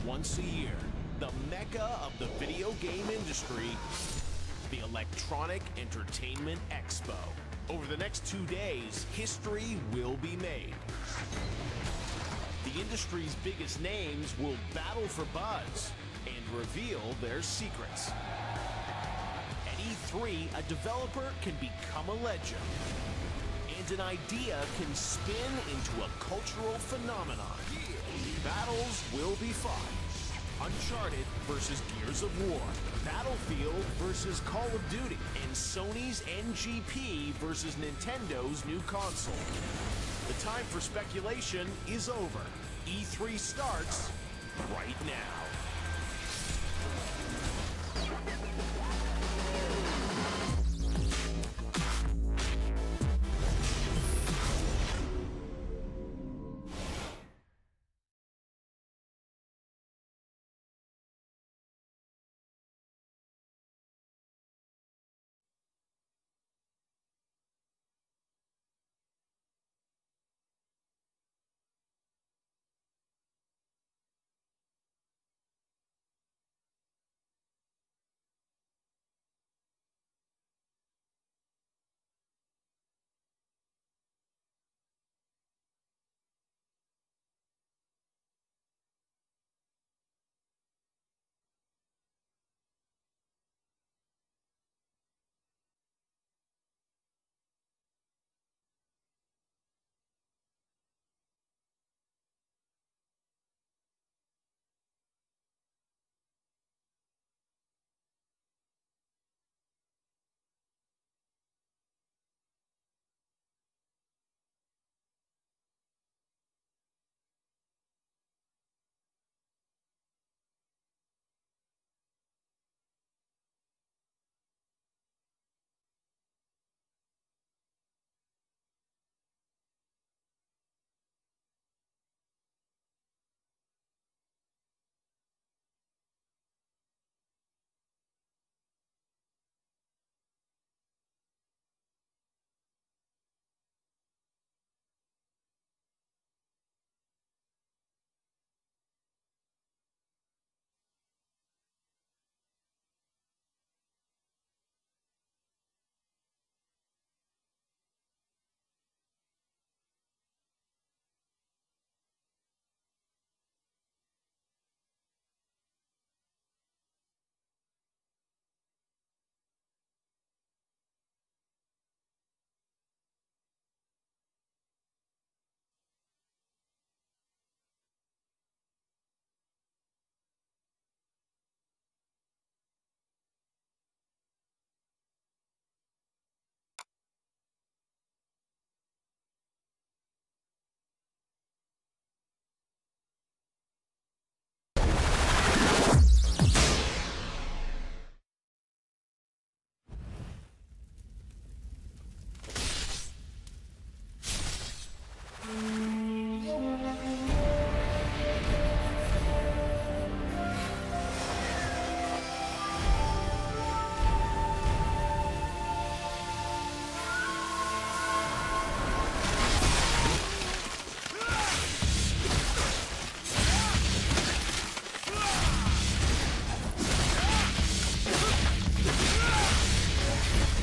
once a year, the mecca of the video game industry, the Electronic Entertainment Expo. Over the next 2 days, history will be made. The industry's biggest names will battle for buzz and reveal their secrets. At E3, a developer can become a legend, and an idea can spin into a cultural phenomenon. Battles will be fought. Uncharted versus Gears of War, Battlefield versus Call of Duty, and Sony's NGP versus Nintendo's new console. The time for speculation is over. E3 starts right now.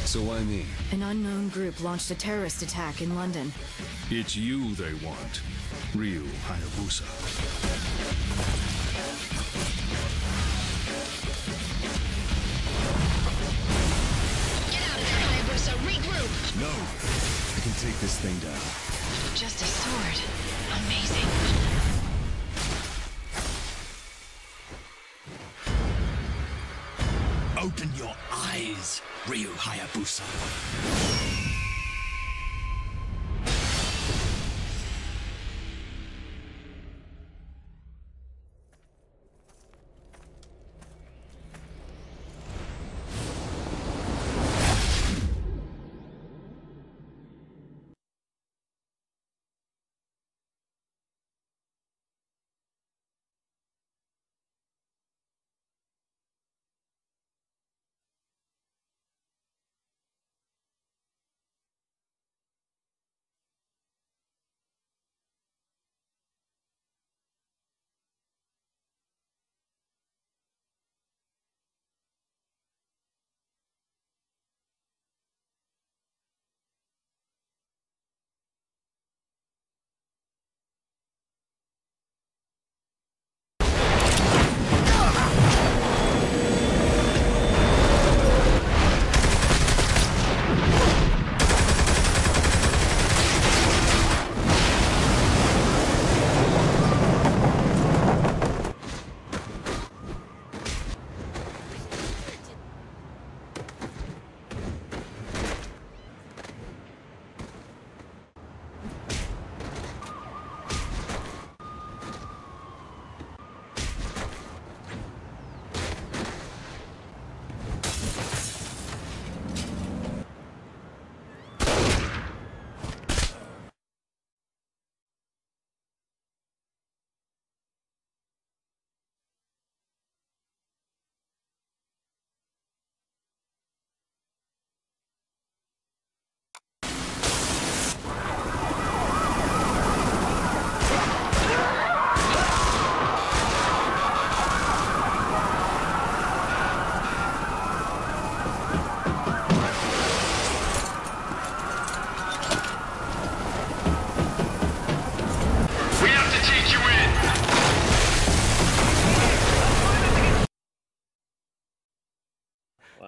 So why me? An unknown group launched a terrorist attack in London. It's you they want. Ryu Hayabusa. Get out of there, Hayabusa! Regroup! No! I can take this thing down. Just a sword. Amazing. Open your eyes, Ryu Hayabusa.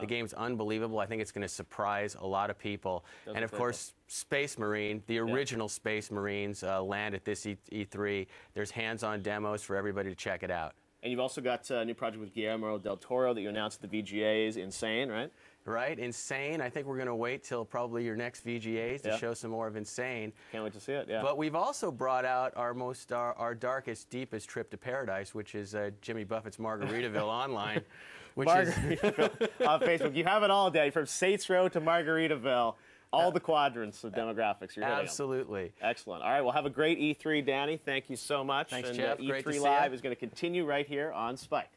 The game's unbelievable. I think it's going to surprise a lot of people. And of course, Space Marine, the original Space Marines, land at this E3. There's hands-on demos for everybody to check it out. And you've also got a new project with Guillermo del Toro that you announced at the VGAs, Insane, right? Right, Insane. I think we're going to wait till probably your next VGAs to show some more of Insane. Can't wait to see it, yeah. But we've also brought out our darkest, deepest trip to paradise, which is Jimmy Buffett's Margaritaville Online. Which Margaritaville on Facebook. You have it all, Daddy, from Saints Row to Margaritaville. All the quadrants of demographics you're hitting. Absolutely. Excellent. All right, well, have a great E3, Danny. Thank you so much. Thanks, and, Jeff. Great to see E3 Live you. is going to continue right here on Spike.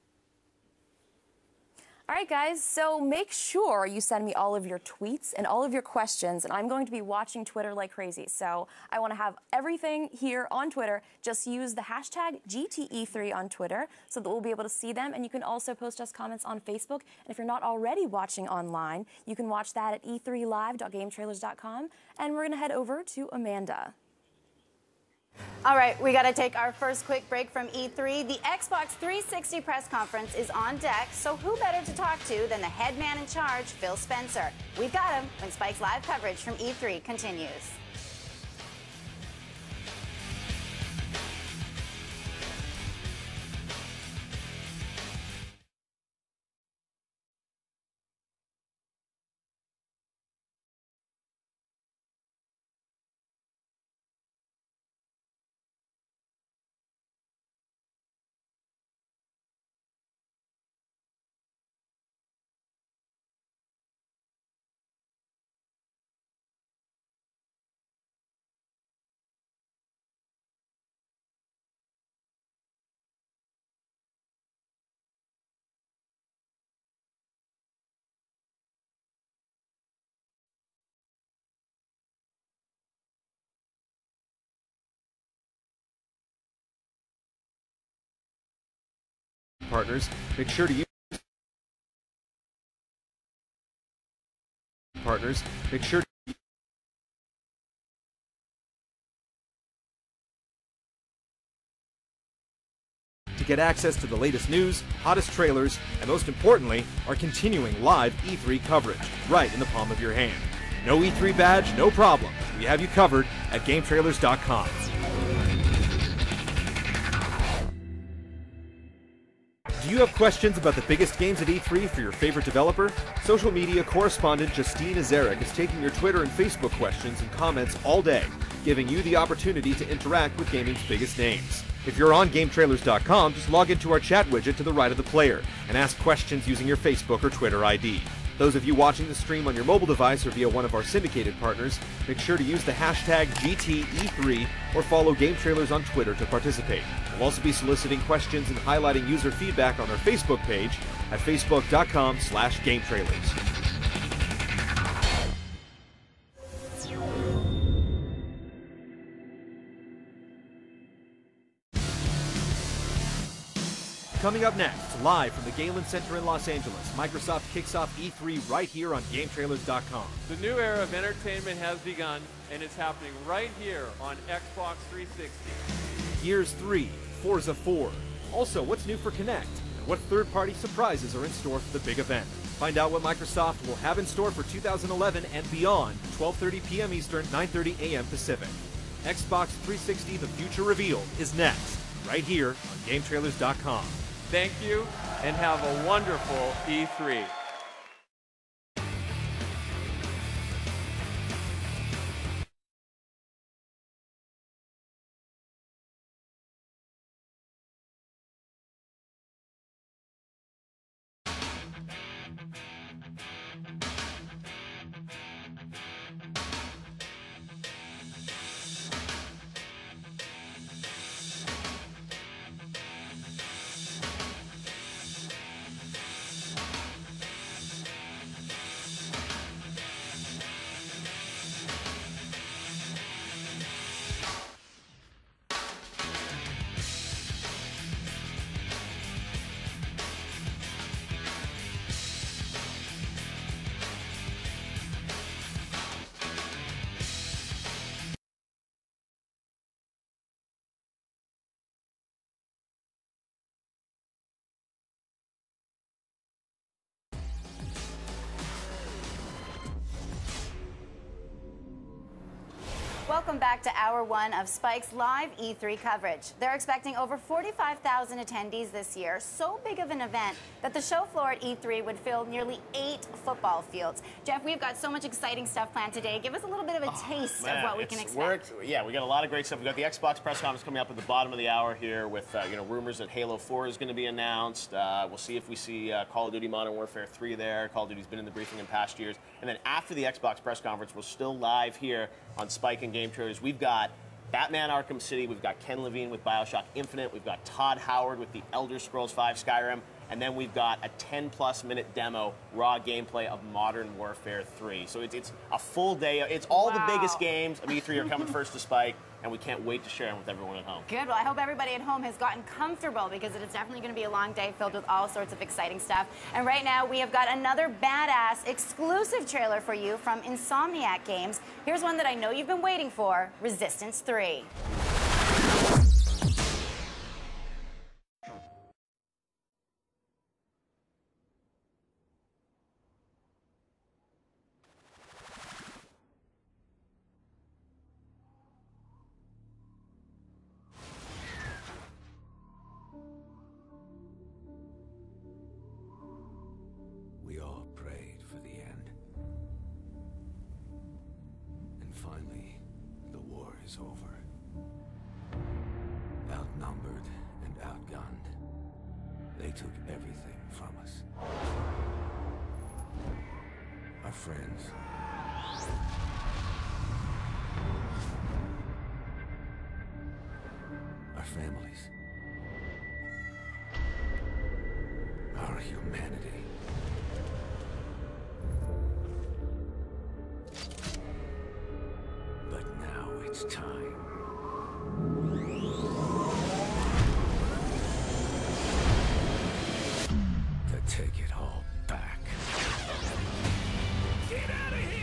All right, guys, so make sure you send me all of your tweets and all of your questions, and I'm going to be watching Twitter like crazy. So I want to have everything here on Twitter. Just use the hashtag GTE3 on Twitter so that we'll be able to see them, and you can also post us comments on Facebook. And if you're not already watching online, you can watch that at e3live.gametrailers.com, and we're going to head over to Amanda. All right, we got to take our first quick break from E3. The Xbox 360 press conference is on deck, so who better to talk to than the head man in charge, Phil Spencer? We've got him when Spike's live coverage from E3 continues. Partners, make sure to use partners, make sure to get access to the latest news, hottest trailers, and most importantly, our continuing live E3 coverage right in the palm of your hand. No E3 badge, no problem. We have you covered at GameTrailers.com. Do you have questions about the biggest games at E3 for your favorite developer? Social media correspondent Justine Azarek is taking your Twitter and Facebook questions and comments all day, giving you the opportunity to interact with gaming's biggest names. If you're on GameTrailers.com, just log into our chat widget to the right of the player and ask questions using your Facebook or Twitter ID. Those of you watching the stream on your mobile device or via one of our syndicated partners, make sure to use the hashtag GTE3 or follow Game Trailers on Twitter to participate. We'll also be soliciting questions and highlighting user feedback on our Facebook page at facebook.com/GameTrailers. Coming up next, live from the Galen Center in Los Angeles, Microsoft kicks off E3 right here on GameTrailers.com. The new era of entertainment has begun, and it's happening right here on Xbox 360. Gears 3, Forza 4. Also, what's new for Kinect? And what third-party surprises are in store for the big event? Find out what Microsoft will have in store for 2011 and beyond, 12:30 p.m. Eastern, 9:30 a.m. Pacific. Xbox 360 The Future Revealed is next, right here on GameTrailers.com. Thank you, and have a wonderful E3. welcome back to Hour 1 of Spike's live E3 coverage. They're expecting over 45,000 attendees this year, so big of an event that the show floor at E3 would fill nearly 8 football fields. Jeff, we've got so much exciting stuff planned today. Give us a little bit of a taste of what we can expect. Yeah, we got a lot of great stuff. We got the Xbox press conference coming up at the bottom of the hour here with rumors that Halo 4 is going to be announced. We'll see if we see Call of Duty Modern Warfare 3 there. Call of Duty's been in the briefing in past years. And then after the Xbox press conference, we're still live here on Spike and Game Trailers. We've got Batman Arkham City, we've got Ken Levine with BioShock Infinite, we've got Todd Howard with the Elder Scrolls V Skyrim, and then we've got a 10-plus minute demo, raw gameplay of Modern Warfare 3. So it's a full day. It's all the biggest games of E3 are coming first to Spike, and we can't wait to share them with everyone at home. Good. Well, I hope everybody at home has gotten comfortable because it is definitely going to be a long day filled with all sorts of exciting stuff. And right now, we have got another badass exclusive trailer for you from Insomniac Games. Here's one that I know you've been waiting for, Resistance 3. We all prayed for the end. And finally, the war is over. Outnumbered and outgunned, they took everything from us. Our friends. Our families. Our humanity. But now it's time. To take it all back. Get out of here!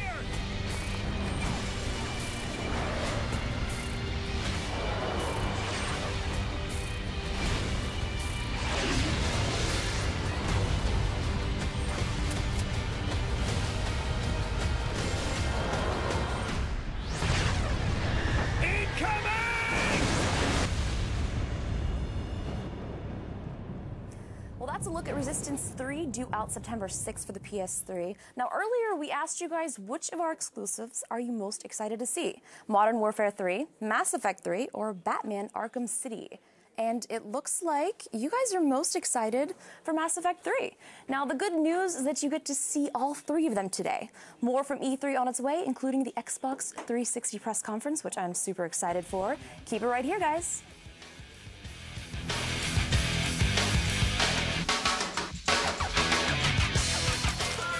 Well, that's a look at Resistance 3, due out September 6th for the PS3. Now, earlier we asked you guys which of our exclusives are you most excited to see? Modern Warfare 3, Mass Effect 3, or Batman Arkham City? And it looks like you guys are most excited for Mass Effect 3. Now, the good news is that you get to see all 3 of them today. More from E3 on its way, including the Xbox 360 press conference, which I'm super excited for. Keep it right here, guys.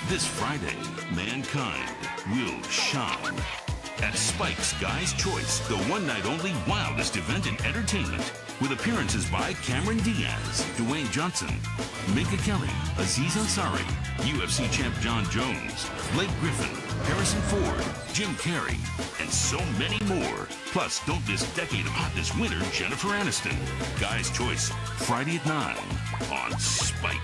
This Friday, mankind will shine. At Spike's Guy's Choice, the one-night-only wildest event in entertainment, with appearances by Cameron Diaz, Dwayne Johnson, Minka Kelly, Aziz Ansari, UFC champ John Jones, Blake Griffin, Harrison Ford, Jim Carrey, and so many more. Plus, don't miss Decade of Hotness winner Jennifer Aniston. Guy's Choice, Friday at 9 on Spike.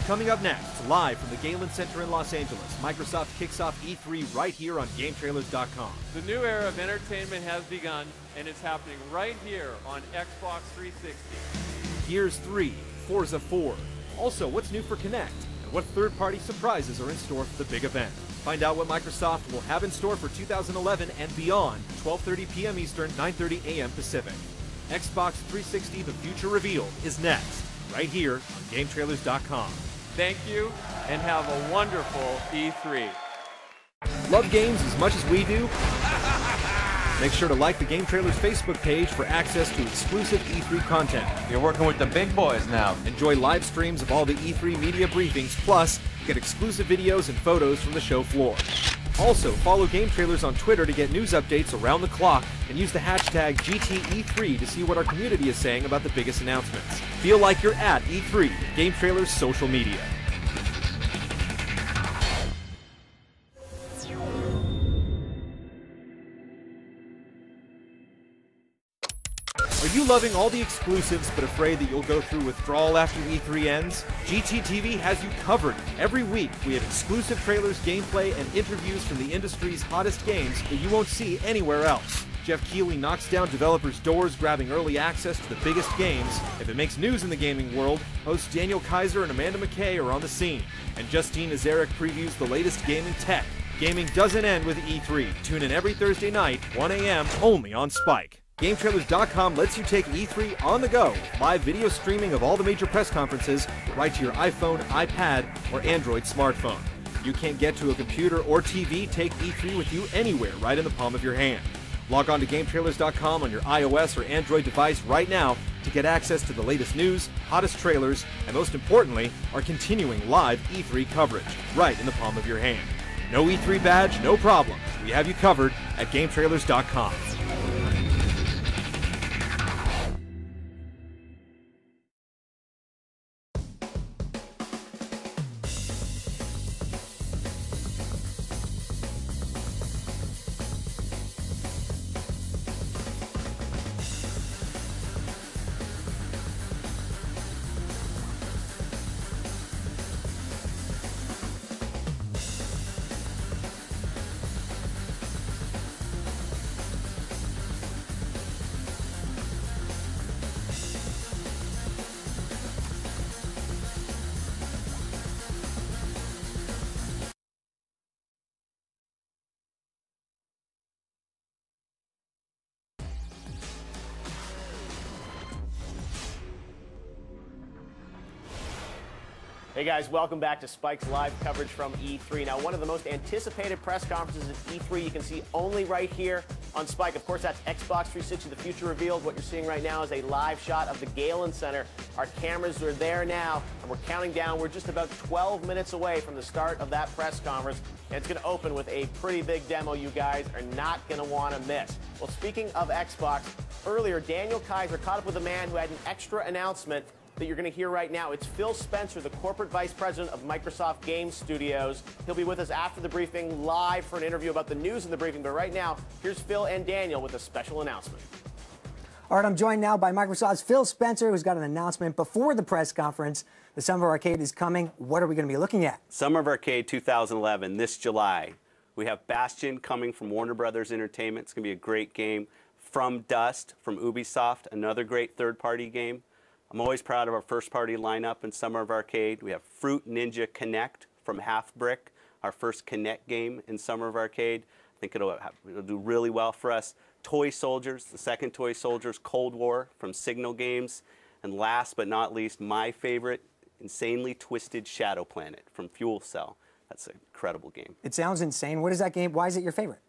Coming up next, live from the Galen Center in Los Angeles, Microsoft kicks off E3 right here on GameTrailers.com. The new era of entertainment has begun, and it's happening right here on Xbox 360. Gears 3, Forza 4. Also, what's new for Kinect? And what third-party surprises are in store for the big event? Find out what Microsoft will have in store for 2011 and beyond, 12:30 p.m. Eastern, 9:30 a.m. Pacific. Xbox 360 The Future Revealed is next, right here on GameTrailers.com. Thank you, and have a wonderful E3. Love games as much as we do? Make sure to like the Game Trailers Facebook page for access to exclusive E3 content. You're working with the big boys now. Enjoy live streams of all the E3 media briefings, plus get exclusive videos and photos from the show floor. Also, follow Game Trailers on Twitter to get news updates around the clock and use the hashtag GTE3 to see what our community is saying about the biggest announcements. Feel like you're at E3, Game Trailers social media. Are you loving all the exclusives but afraid that you'll go through withdrawal after E3 ends? GTTV has you covered. Every week, we have exclusive trailers, gameplay, and interviews from the industry's hottest games that you won't see anywhere else. Jeff Keighley knocks down developers' doors, grabbing early access to the biggest games. If it makes news in the gaming world, hosts Daniel Kaiser and Amanda McKay are on the scene. And Justine Nazarek previews the latest gaming tech. Gaming doesn't end with E3. Tune in every Thursday night, 1 a.m., only on Spike. GameTrailers.com lets you take E3 on the go, with live video streaming of all the major press conferences right to your iPhone, iPad, or Android smartphone. You can't get to a computer or TV, take E3 with you anywhere, right in the palm of your hand. Log on to GameTrailers.com on your iOS or Android device right now to get access to the latest news, hottest trailers, and most importantly, our continuing live E3 coverage, right in the palm of your hand. No E3 badge, no problem. We have you covered at GameTrailers.com. Hey guys, welcome back to Spike's live coverage from E3. Now, one of the most anticipated press conferences at E3 you can see only right here on Spike. Of course, that's Xbox 360, the future revealed. What you're seeing right now is a live shot of the Galen Center. Our cameras are there now, and we're counting down. We're just about 12 minutes away from the start of that press conference, and it's going to open with a pretty big demo you guys are not going to want to miss. Well, speaking of Xbox, earlier, Daniel Kaiser caught up with a man who had an extra announcement that you're going to hear right now. It's Phil Spencer, the corporate vice president of Microsoft Game Studios. He'll be with us after the briefing, live for an interview about the news in the briefing. But right now, here's Phil and Daniel with a special announcement. All right, I'm joined now by Microsoft's Phil Spencer, who's got an announcement before the press conference. The Summer of Arcade is coming. What are we going to be looking at? Summer of Arcade 2011, this July. We have Bastion coming from Warner Brothers Entertainment. It's going to be a great game. From Dust, from Ubisoft, another great third-party game. I'm always proud of our first-party lineup in Summer of Arcade. We have Fruit Ninja Connect from Half Brick, our first Connect game in Summer of Arcade. I think it'll do really well for us. Toy Soldiers, the second Toy Soldiers, Cold War from Signal Games. And last but not least, my favorite, Insanely Twisted Shadow Planet from Fuel Cell. That's an incredible game. It sounds insane. What is that game? Why is it your favorite?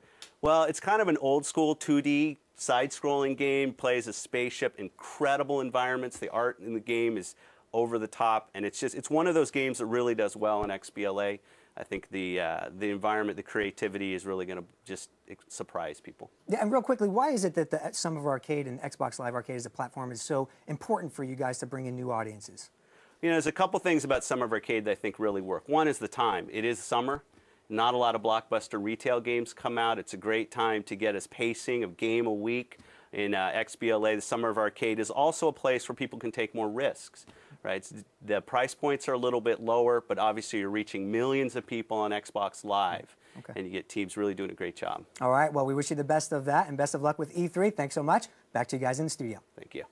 Well, it's kind of an old-school 2D side-scrolling game, plays a spaceship, incredible environments. The art in the game is over the top, and it's one of those games that really does well in XBLA. I think the environment, the creativity is really going to just surprise people. Yeah, and real quickly, why is it that the Summer of Arcade and Xbox Live Arcade as a platform is so important for you guys to bring in new audiences? You know, there's a couple things about Summer of Arcade that I think really work. One is the time. It is summer. Not a lot of blockbuster retail games come out. It's a great time to get us pacing of game a week. In XBLA, the Summer of Arcade is also a place where people can take more risks. Right? The price points are a little bit lower, but obviously you're reaching millions of people on Xbox Live. Okay. And you get teams really doing a great job. All right, well, we wish you the best of that and best of luck with E3. Thanks so much. Back to you guys in the studio. Thank you.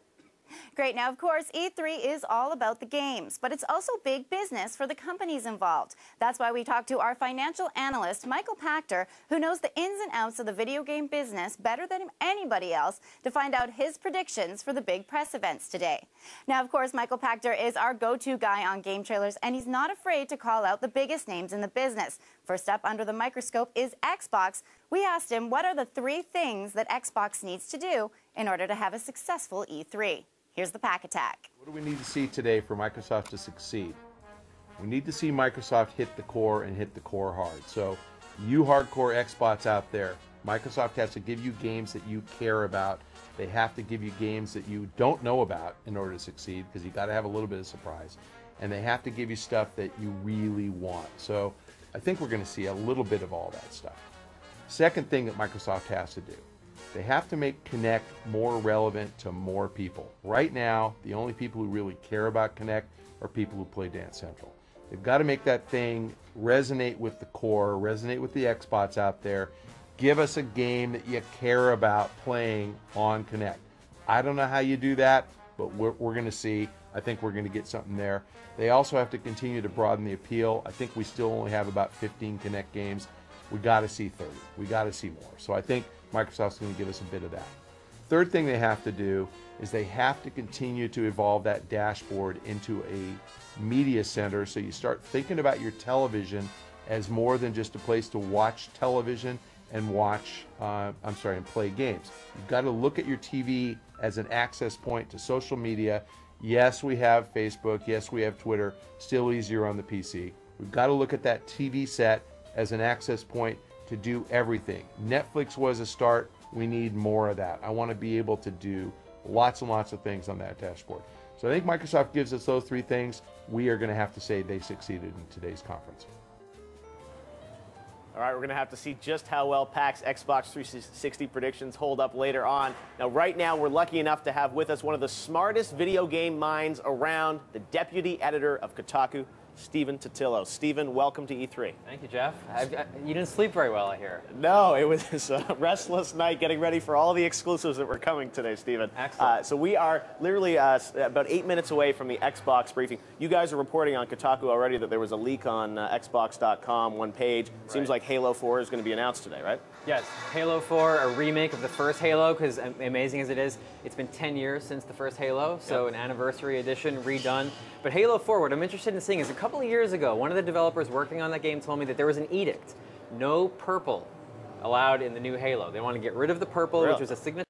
Great. Now, of course, E3 is all about the games, but it's also big business for the companies involved. That's why we talked to our financial analyst, Michael Pachter, who knows the ins and outs of the video game business better than anybody else, to find out his predictions for the big press events today. Now, of course, Michael Pachter is our go-to guy on game trailers, and he's not afraid to call out the biggest names in the business. First up under the microscope is Xbox. We asked him what are the 3 things that Xbox needs to do in order to have a successful E3. Here's the Pack Attack. What do we need to see today for Microsoft to succeed? We need to see Microsoft hit the core and hit the core hard. So you hardcore Xbox out there, Microsoft has to give you games that you care about. They have to give you games that you don't know about in order to succeed, because you got to have a little bit of surprise. And they have to give you stuff that you really want. So I think we're going to see a little bit of all that stuff. Second thing that Microsoft has to do They have to make Kinect more relevant to more people. Right now, the only people who really care about Kinect are people who play Dance Central. They've got to make that thing resonate with the core, resonate with the Xbots out there. Give us a game that you care about playing on Kinect. I don't know how you do that, but we're going to see. I think we're going to get something there. They also have to continue to broaden the appeal. I think we still only have about 15 Kinect games. We got to see 30. We got to see more. So I think Microsoft's going to give us a bit of that. Third thing they have to do is they have to continue to evolve that dashboard into a media center, so you start thinking about your television as more than just a place to watch television and and play games. You've got to look at your TV as an access point to social media. Yes, we have Facebook. Yes, we have Twitter. Still easier on the PC. We've got to look at that TV set as an access point to do everything. Netflix was a start. We need more of that. I want to be able to do lots and lots of things on that dashboard. So I think Microsoft gives us those three things. We are going to have to say they succeeded in today's conference. All right, we're going to have to see just how well PAX Xbox 360 predictions hold up later on. Now, right now, we're lucky enough to have with us one of the smartest video game minds around, the deputy editor of Kotaku, Stephen Totilo. Stephen, welcome to E3. Thank you, Jeff. You didn't sleep very well, I hear. No, it was a restless night getting ready for all the exclusives that were coming today, Stephen. Excellent. So we are literally about 8 minutes away from the Xbox briefing. You guys are reporting on Kotaku already that there was a leak on Xbox.com, one page. Seems like Halo 4 is going to be announced today, right? Yes, Halo 4, a remake of the first Halo, because amazing as it is, it's been 10 years since the first Halo, so an anniversary edition, redone. But Halo 4, what I'm interested in seeing is a couple of years ago, one of the developers working on that game told me that there was an edict. No purple allowed in the new Halo. They want to get rid of the purple, which was a signature